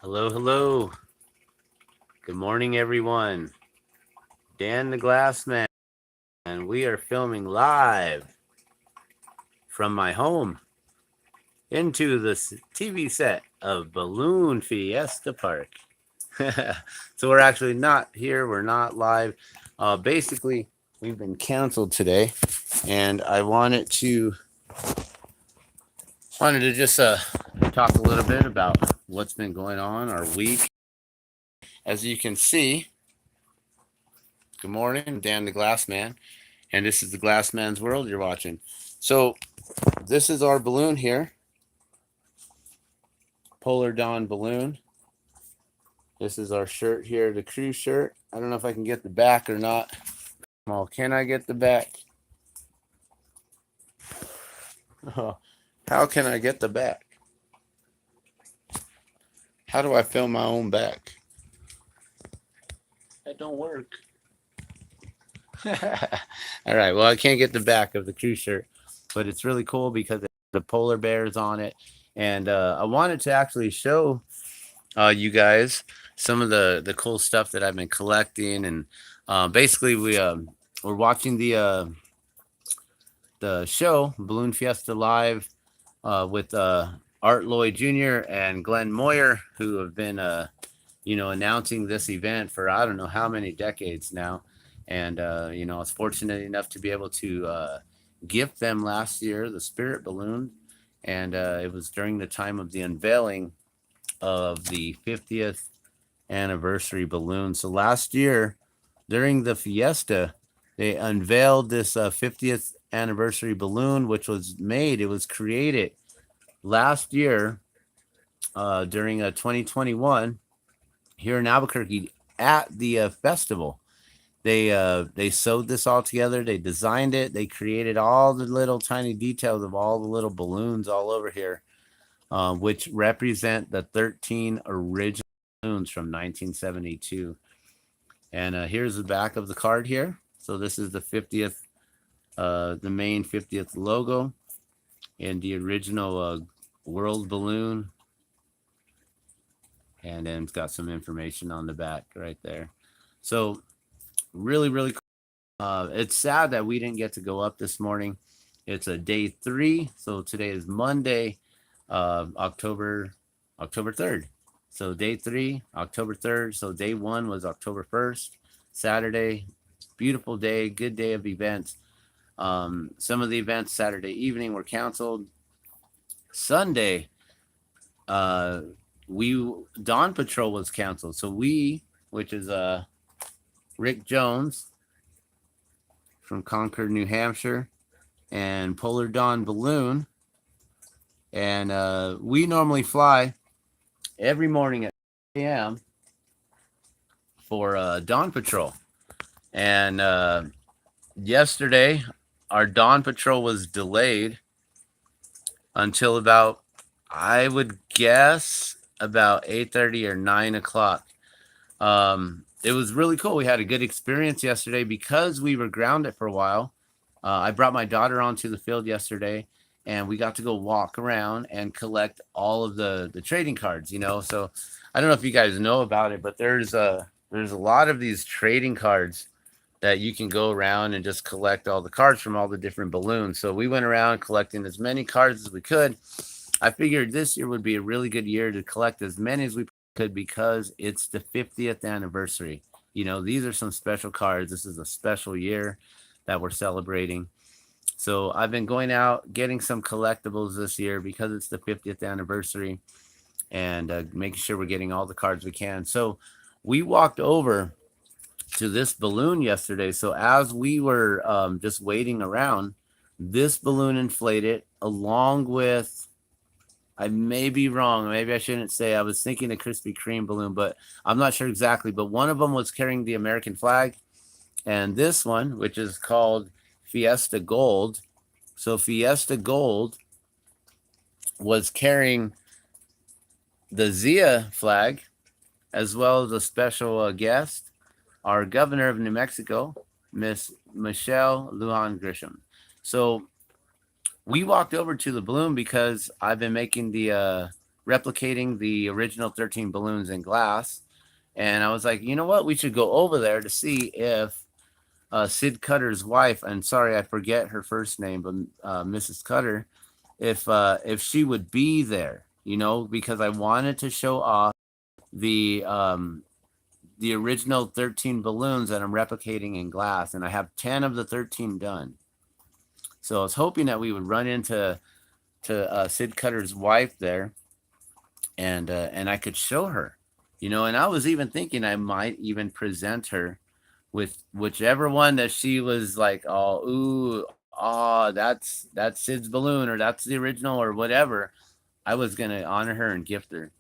Hello, hello. Good morning, everyone. Dan the Glassman, and we are filming live from my home into the TV set of Balloon Fiesta Park. So we're actually not here. We're not live. Basically, we've been canceled today, and I wanted to just talk a little bit about what's been going on our week. As you can see, good morning, I'm Dan the Glassman, and this is the Glassman's World you're watching. So this is our balloon here, Polar Dawn balloon. This is our shirt here, the crew shirt. I don't know if I can get the back or not. Well, can I get the back? Oh, how can I get the back? How do I film my own back? That don't work. All right, well, I can't get the back of the crew shirt, but it's really cool because the polar bears on it. And I wanted to actually show you guys some of the cool stuff that I've been collecting. And basically, we're watching the show Balloon Fiesta Live with Art Lloyd Jr. and Glenn Moyer, who have been announcing this event for I don't know how many decades now. And I was fortunate enough to be able to gift them last year the Spirit balloon, and it was during the time of the unveiling of the 50th anniversary balloon. So last year, during the Fiesta, they unveiled this 50th anniversary balloon, which was created last year during 2021 here in Albuquerque at the festival. They sewed this all together. They designed it. They created all the little tiny details of all the little balloons all over here, which represent the 13 original balloons from 1972. And here's the back of the card here. So this is the 50th, the main 50th logo, and the original world balloon. And then it's got some information on the back right there. So really, really cool. It's sad that we didn't get to go up this morning. It's a day 3. So today is Monday, October 3rd. So day 3, October 3rd. So day 1 was October 1st, Saturday. Beautiful day, good day of events. Some of the events Saturday evening were canceled. Sunday, Dawn Patrol was canceled. So which is Rick Jones from Concord, New Hampshire, and Polar Dawn Balloon. And we normally fly every morning at 8 a.m. for Dawn Patrol. And yesterday, our Dawn Patrol was delayed until about, I would guess, about 8:30 or 9 o'clock. It was really cool. We had a good experience yesterday because we were grounded for a while. I brought my daughter onto the field yesterday, and we got to go walk around and collect all of the trading cards. So I don't know if you guys know about it, but there's a lot of these trading cards that you can go around and just collect all the cards from all the different balloons. So we went around collecting as many cards as we could. I figured this year would be a really good year to collect as many as we could because it's the 50th anniversary. These are some special cards. This is a special year that we're celebrating. So I've been going out getting some collectibles this year because it's the 50th anniversary, and making sure we're getting all the cards we can. So we walked over to this balloon yesterday. So as we were just waiting around, this balloon inflated along with, I may be wrong. Maybe I shouldn't say. I was thinking a Krispy Kreme balloon, but I'm not sure exactly. But one of them was carrying the American flag. And this one, which is called Fiesta Gold. So Fiesta Gold was carrying the Zia flag, as well as a special guest, our governor of New Mexico, Miss Michelle Lujan Grisham. So we walked over to the balloon because I've been making the replicating the original 13 balloons in glass. And I was like, you know what? We should go over there to see if Sid Cutter's wife, and sorry, I forget her first name, but Mrs. Cutter, if she would be there, you know, because I wanted to show off the original 13 balloons that I'm replicating in glass, and I have 10 of the 13 done. So I was hoping that we would run into Sid Cutter's wife there, and I could show her, you know. And I was even thinking I might even present her with whichever one that she was like, oh, ooh, oh, that's Sid's balloon, or that's the original, or whatever. I was gonna honor her and gift her.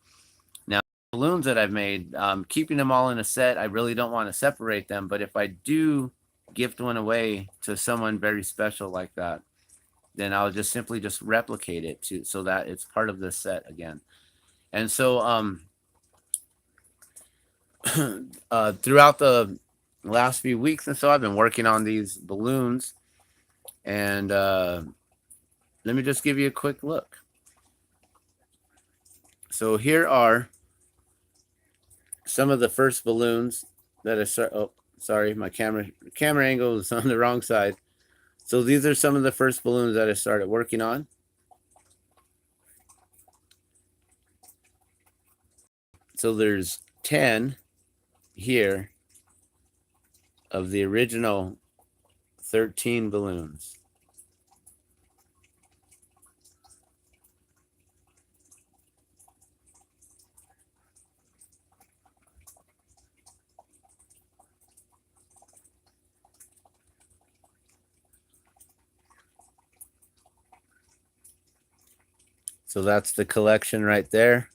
Now, balloons that I've made, keeping them all in a set, I really don't want to separate them. But if I do gift one away to someone very special like that, then I'll just simply just replicate it to so that it's part of the set again. And so throughout the last few weeks and so, I've been working on these balloons, and let me just give you a quick look. So here are some of the first balloons that I start. Oh, sorry, my camera angle is on the wrong side. So these are some of the first balloons that I started working on. So there's 10 here of the original 13 balloons. So that's the collection right there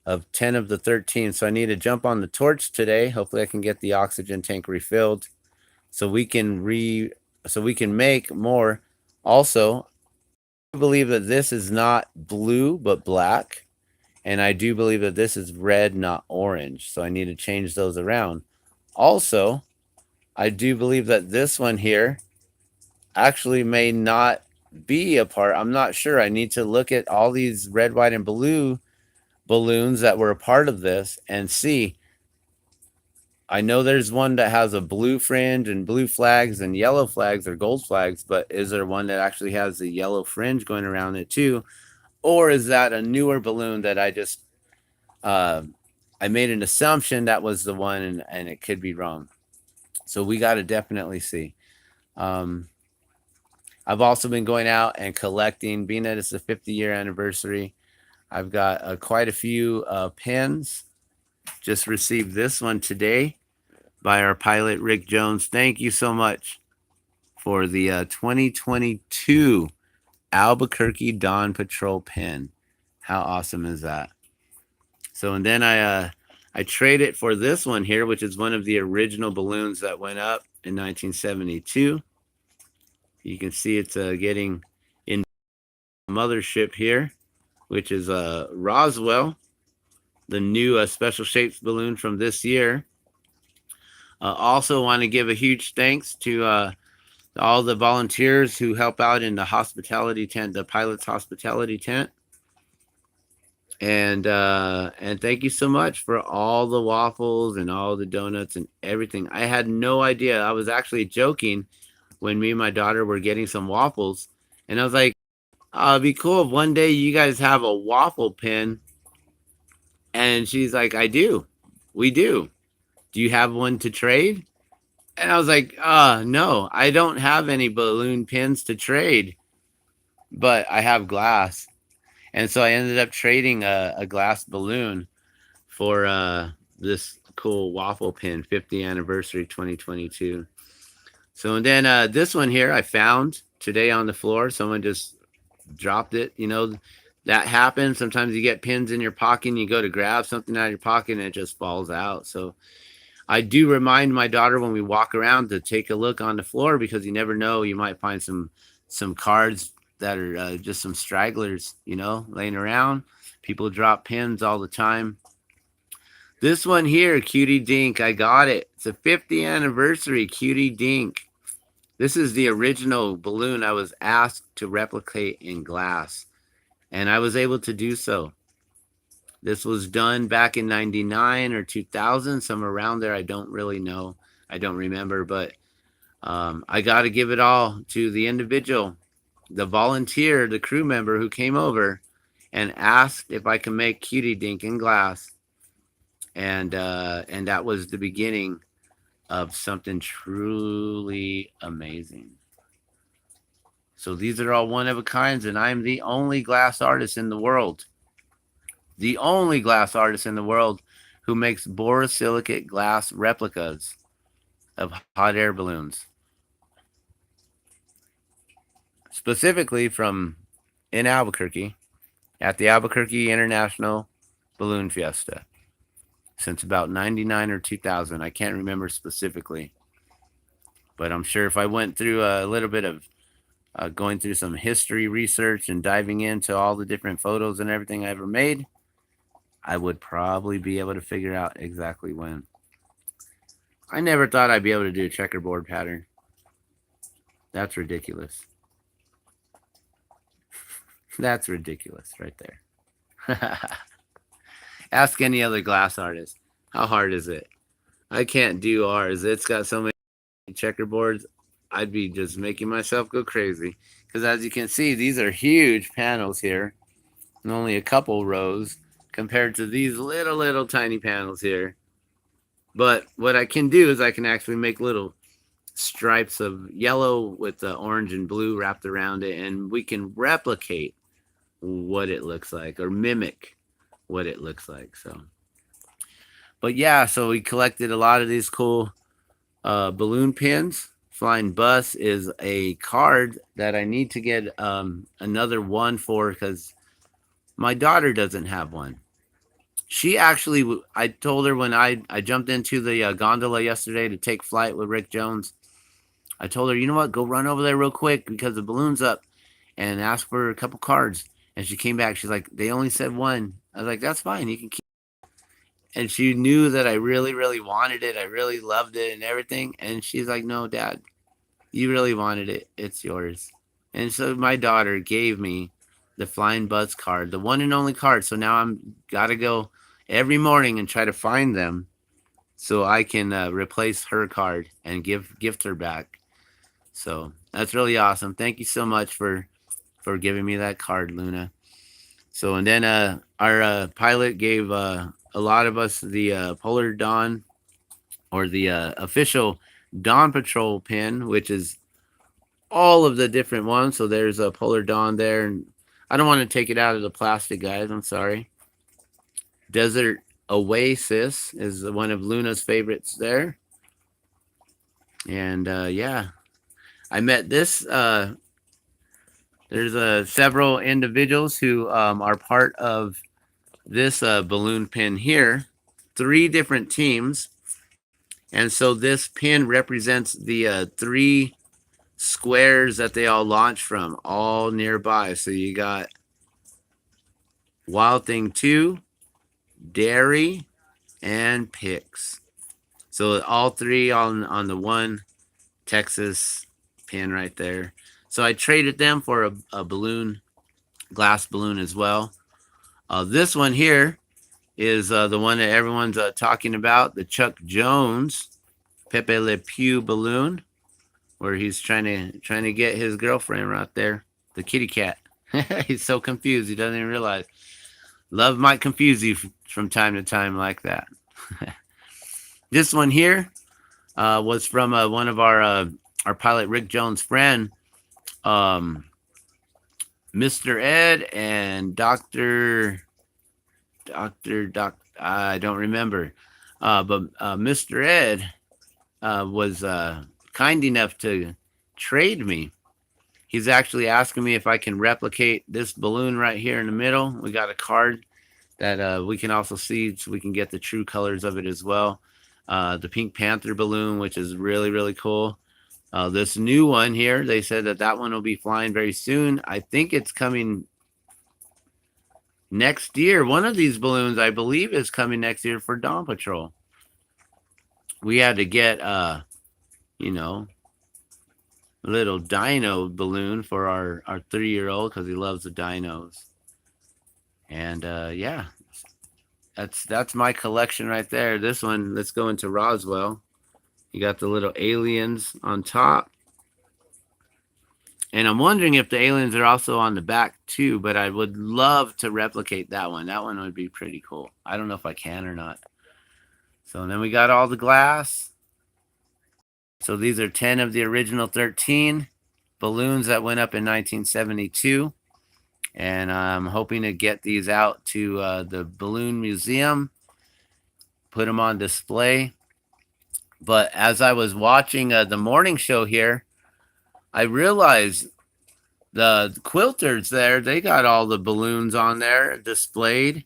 of 10 of the 13. So I need to jump on the torch today. Hopefully I can get the oxygen tank refilled so we can make more. Also, I believe that this is not blue but black, and I do believe that this is red, not orange. So I need to change those around. Also, I do believe that this one here actually may not be a part. I'm not sure. I need to look at all these red, white, and blue balloons that were a part of this and see. I know there's one that has a blue fringe and blue flags and yellow flags or gold flags, but is there one that actually has the yellow fringe going around it too? Or is that a newer balloon that I just I made an assumption that was the one, and it could be wrong. So we got to definitely see. I've also been going out and collecting, being that it's the 50-year anniversary. I've got quite a few pins. Just received this one today by our pilot, Rick Jones. Thank you so much for the 2022 Albuquerque Dawn Patrol pin. How awesome is that? So, and then I trade it for this one here, which is one of the original balloons that went up in 1972. You can see it's getting in mothership here, which is Roswell, the new special shapes balloon from this year. Also want to give a huge thanks to all the volunteers who help out in the hospitality tent, the pilot's hospitality tent. And thank you so much for all the waffles and all the donuts and everything. I had no idea. I was actually joking when me and my daughter were getting some waffles, and I was like, oh, it'd be cool if one day you guys have a waffle pin. And she's like, I do. We do. Do you have one to trade? And I was like, no, I don't have any balloon pins to trade, but I have glass. And so I ended up trading a glass balloon for this cool waffle pin, 50th anniversary 2022. So, and then this one here I found today on the floor. Someone just dropped it. You know, that happens. Sometimes you get pins in your pocket and you go to grab something out of your pocket and it just falls out. So I do remind my daughter when we walk around to take a look on the floor, because you never know. You might find some cards that are just some stragglers, you know, laying around. People drop pins all the time. This one here, Cutie Dink, I got it. It's a 50th anniversary Cutie Dink. This is the original balloon I was asked to replicate in glass, and I was able to do so. This was done back in 99 or 2000, somewhere around there. I don't really know. I don't remember, but I got to give it all to the individual, the volunteer, the crew member who came over and asked if I could make Cutie Dink in glass. And that was the beginning of something truly amazing. So these are all one of a kinds, and I'm the only glass artist in the world. The only glass artist in the world who makes borosilicate glass replicas of hot air balloons. Specifically from in Albuquerque at the Albuquerque International Balloon Fiesta since about 99 or 2000. I can't remember specifically. But I'm sure if I went through a little bit of going through some history research and diving into all the different photos and everything I ever made, I would probably be able to figure out exactly when. I never thought I'd be able to do a checkerboard pattern. That's ridiculous. That's ridiculous right there. Ask any other glass artist. How hard is it? I can't do ours. It's got so many checkerboards. I'd be just making myself go crazy. Because as you can see, these are huge panels here. And only a couple rows compared to these little tiny panels here. But what I can do is I can actually make little stripes of yellow with the orange and blue wrapped around it. And we can replicate what it looks like or mimic what it looks like. So, but yeah, so we collected a lot of these cool balloon pins. Flying Bus is a card that I need to get another one for because my daughter doesn't have one. She actually, I told her when I jumped into the gondola yesterday to take flight with Rick Jones, I told her, you know what, go run over there real quick because the balloon's up and ask for a couple cards. And she came back. She's like, they only said one. I was like, that's fine. You can keep it. And she knew that I really wanted it. I really loved it and everything. And she's like, no, Dad, you really wanted it. It's yours. And so my daughter gave me the Flying Bus card, the one and only card. So now I'm got to go every morning and try to find them so I can replace her card and gift her back. So that's really awesome. Thank you so much for giving me that card, Luna. So, and then our pilot gave a lot of us the Polar Dawn or the official Dawn Patrol pin, which is all of the different ones. So there's a Polar Dawn there. And I don't want to take it out of the plastic, guys. I'm sorry. Desert Oasis is one of Luna's favorites there. And yeah, I met this there's several individuals who are part of this balloon pin here, 3 different teams. And so this pin represents the 3 squares that they all launch from, all nearby. So you got Wild Thing 2, Dairy, and Pix. So all 3 on the one Texas pin right there. So I traded them for a balloon, glass balloon as well. This one here is the one that everyone's talking about, the Chuck Jones Pepe Le Pew balloon, where he's trying to get his girlfriend right there, the kitty cat. He's so confused, he doesn't even realize. Love might confuse you from time to time like that. This one here was from one of our pilot Rick Jones' friend, Mr. Ed and Dr. I don't remember. But Mr. Ed was kind enough to trade me. He's actually asking me if I can replicate this balloon right here in the middle. We got a card that we can also see so we can get the true colors of it as well. The Pink Panther balloon, which is really cool. This new one here, they said that one will be flying very soon. I think it's coming next year. One of these balloons, I believe, is coming next year for Dawn Patrol. We had to get, you know, a little dino balloon for our 3-year-old because he loves the dinos. And yeah, That's my collection right there. This one, let's go into Roswell. You got the little aliens on top. And I'm wondering if the aliens are also on the back too, but I would love to replicate that one. That one would be pretty cool. I don't know if I can or not. So then we got all the glass. So these are 10 of the original 13 balloons that went up in 1972. And I'm hoping to get these out to the Balloon Museum, put them on display. But as I was watching the morning show here, I realized the quilters there, they got all the balloons on there displayed,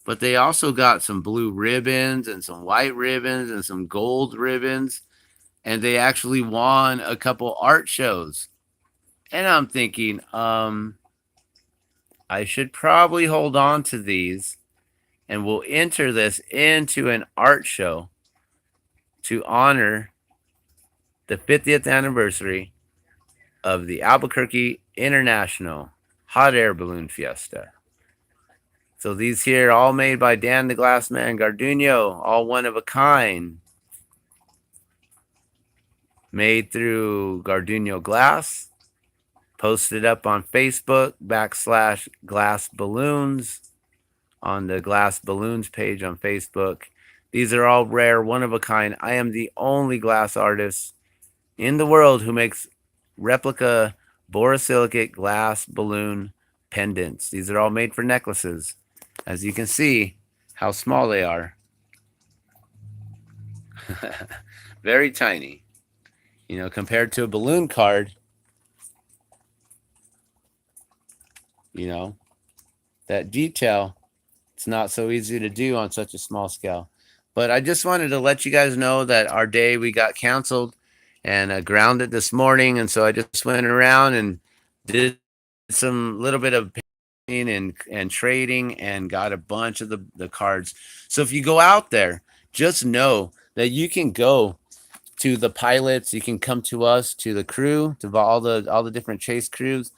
but they also got some blue ribbons and some white ribbons and some gold ribbons. And they actually won a couple art shows. And I'm thinking, I should probably hold on to these and we'll enter this into an art show to honor the 50th anniversary of the Albuquerque International Hot Air Balloon Fiesta. So these here all made by Dan the Glassman Garduno, all one of a kind. Made through Garduno Glass. Posted up on Facebook /Glass Balloons on the Glass Balloons page on Facebook. These are all rare, one of a kind. I am the only glass artist in the world who makes replica borosilicate glass balloon pendants. These are all made for necklaces. As you can see how small they are. Very tiny. You know, compared to a balloon card, you know, that detail, it's not so easy to do on such a small scale. But I just wanted to let you guys know that our day, we got canceled and grounded this morning. And so I just went around and did some little bit of painting and trading and got a bunch of the cards. So if you go out there, just know that you can go to the pilots, you can come to us, to the crew, to all the different chase crews,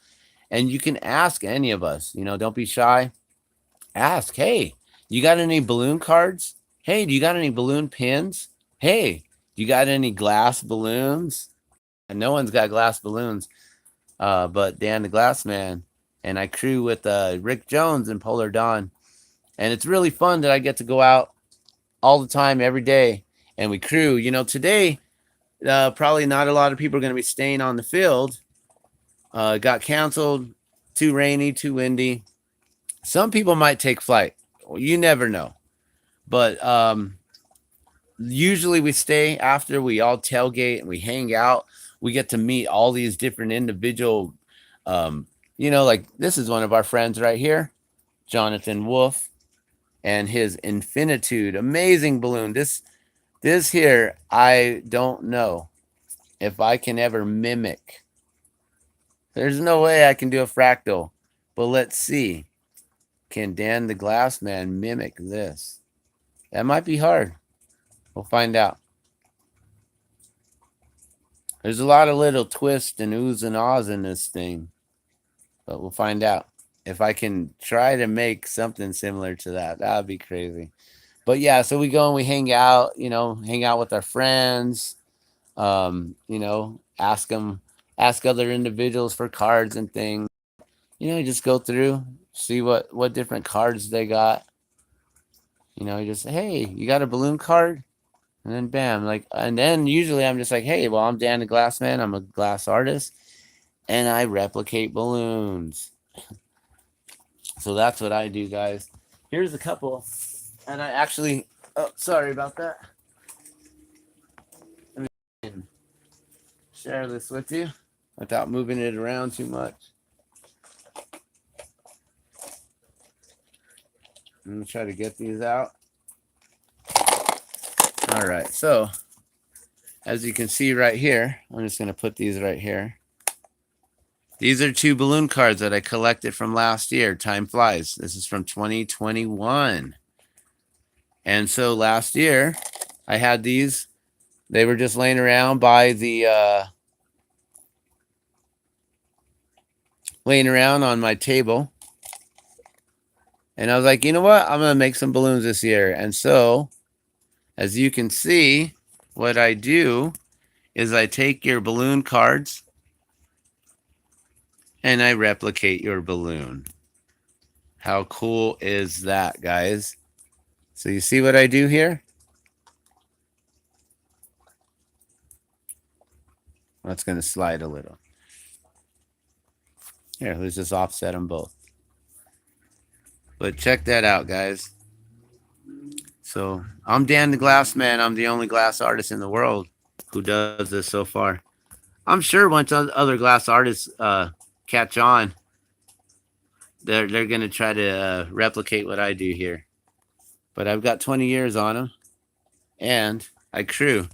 and you can ask any of us. You know, don't be shy. Ask, hey, you got any balloon cards? Hey, do you got any balloon pins? Hey, you got any glass balloons? And no one's got glass balloons, but Dan the Glassman. And I crew with Rick Jones and Polar Dawn. And it's really fun that I get to go out all the time, every day, and we crew. You know, today, probably not a lot of people are going to be staying on the field. Got canceled, too rainy, too windy. Some people might take flight. You never know. But usually we stay after we all tailgate and we hang out. We get to meet all these different individual, you know, like this is one of our friends right here, Jonathan Wolf, and his Infinitude, amazing balloon. This here, I don't know if I can ever mimic. There's no way I can do a fractal, but let's see. Can Dan the Glassman mimic this? That might be hard. We'll find out. There's a lot of little twists and oohs and ahs in this thing, but we'll find out. If I can try to make something similar to that, that would be crazy. But yeah, so we go and we hang out, you know, hang out with our friends, you know, ask other individuals for cards and things. You know, just go through, see what different cards they got. You know, you just say, hey, you got a balloon card? And then bam, like, and then usually I'm just like, hey, well, I'm Dan the Glassman. I'm a glass artist and I replicate balloons. So that's what I do, guys. Here's a couple. And I actually, oh, sorry about that. Let me share this with you without moving it around too much. Let me try to get these out. All right, so as you can see right here, I'm just going to put these right here. These are 2 balloon cards that I collected from last year. Time flies. This is from 2021. And so last year, I had these. They were just laying around by the laying around on my table. And I was like, you know what? I'm going to make some balloons this year. And so, as you can see, what I do is I take your balloon cards and I replicate your balloon. How cool is that, guys? So you see what I do here? That's going to slide a little. Here, let's just offset them both. But check that out, guys. So I'm Dan the Glass Man. I'm the only glass artist in the world who does this so far. I'm sure once other glass artists catch on, they're going to try to replicate what I do here. But I've got 20 years on them, and I crew,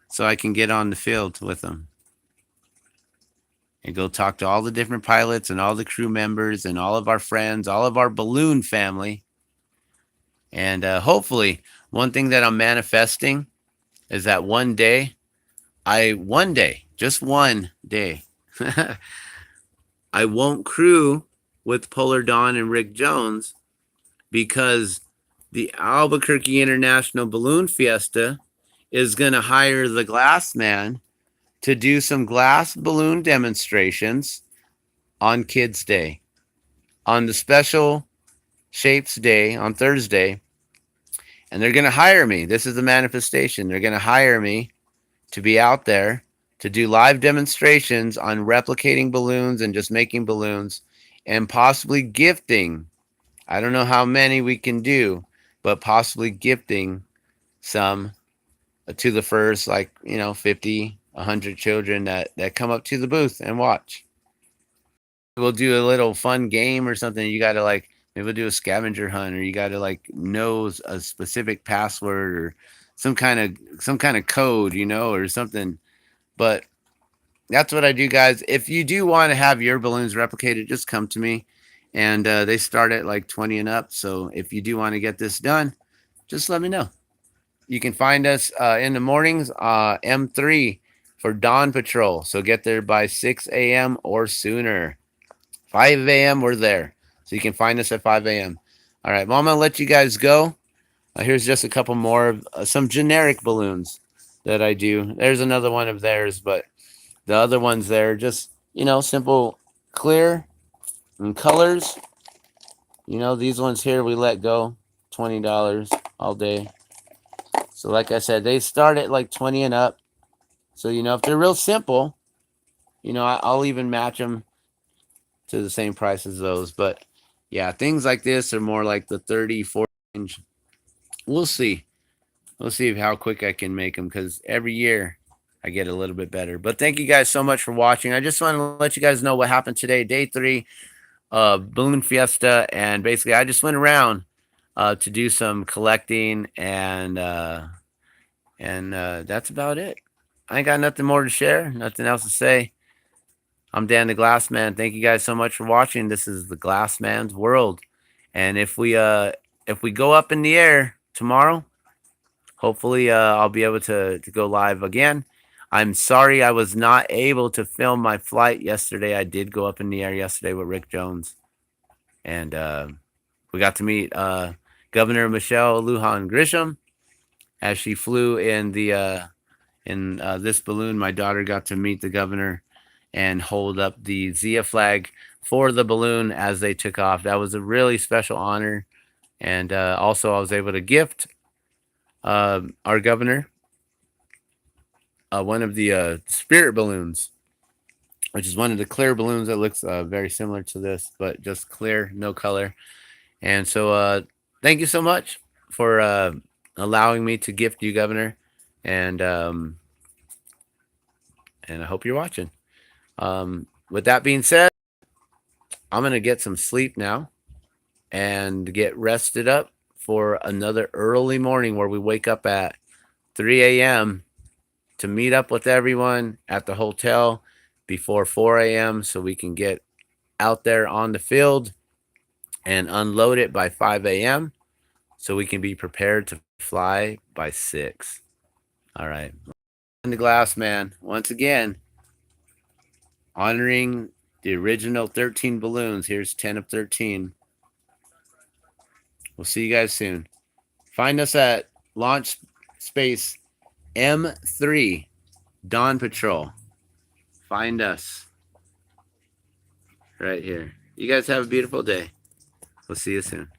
so I can get on the field with them and go talk to all the different pilots and all the crew members and all of our friends, all of our balloon family. And hopefully, one thing that I'm manifesting is that one day, just one day, I won't crew with Polar Dawn and Rick Jones, because the Albuquerque International Balloon Fiesta is going to hire the Glass Man to do some glass balloon demonstrations on Kids Day, on the special Shapes Day on Thursday. And they're going to hire me. This is the manifestation. They're going to hire me to be out there to do live demonstrations on replicating balloons and just making balloons, and possibly gifting. I don't know how many we can do, but possibly gifting some to the first, 50, 100 children that come up to the booth and watch. We'll do a little fun game or something. You got to maybe we'll do a scavenger hunt, or you got to know a specific password or some kind of code, or something. But that's what I do, guys. If you do want to have your balloons replicated, just come to me. And they start at 20 and up. So if you do want to get this done, just let me know. You can find us in the mornings, M3 for Dawn Patrol. So get there by 6 a.m. or sooner. 5 a.m. we're there. So you can find us at 5 a.m. All right, well, I'm going to let you guys go. Here's just a couple more of some generic balloons that I do. There's another one of theirs, but the other ones there, just, simple, clear, and colors. These ones here we let go, $20 all day. So like I said, they start at 20 and up. So, if they're real simple, I'll even match them to the same price as those. But yeah, things like this are more like the 30, 40 range. We'll see. We'll see how quick I can make them, because every year I get a little bit better. But thank you guys so much for watching. I just want to let you guys know what happened today, day 3 of Balloon Fiesta. And basically, I just went around to do some collecting, and that's about it. I ain't got nothing more to share, nothing else to say. I'm Dan the Glass Man. Thank you guys so much for watching. This is the Glass Man's World. And if we go up in the air tomorrow, hopefully I'll be able to go live again. I'm sorry I was not able to film my flight yesterday. I did go up in the air yesterday with Rick Jones. And we got to meet Governor Michelle Lujan Grisham as she flew in this balloon. My daughter got to meet the governor and hold up the Zia flag for the balloon as they took off. That was a really special honor. And also I was able to gift our governor one of the spirit balloons, which is one of the clear balloons that looks very similar to this, but just clear, no color. And so thank you so much for allowing me to gift you, Governor. And I hope you're watching. With that being said, I'm going to get some sleep now and get rested up for another early morning where we wake up at 3 a.m. to meet up with everyone at the hotel before 4 a.m. so we can get out there on the field and unload it by 5 a.m. so we can be prepared to fly by 6. All right. And the Glass Man, once again, honoring the original 13 balloons. Here's 10 of 13. We'll see you guys soon. Find us at launch space M3 Dawn Patrol. Find us right here. You guys have a beautiful day. We'll see you soon.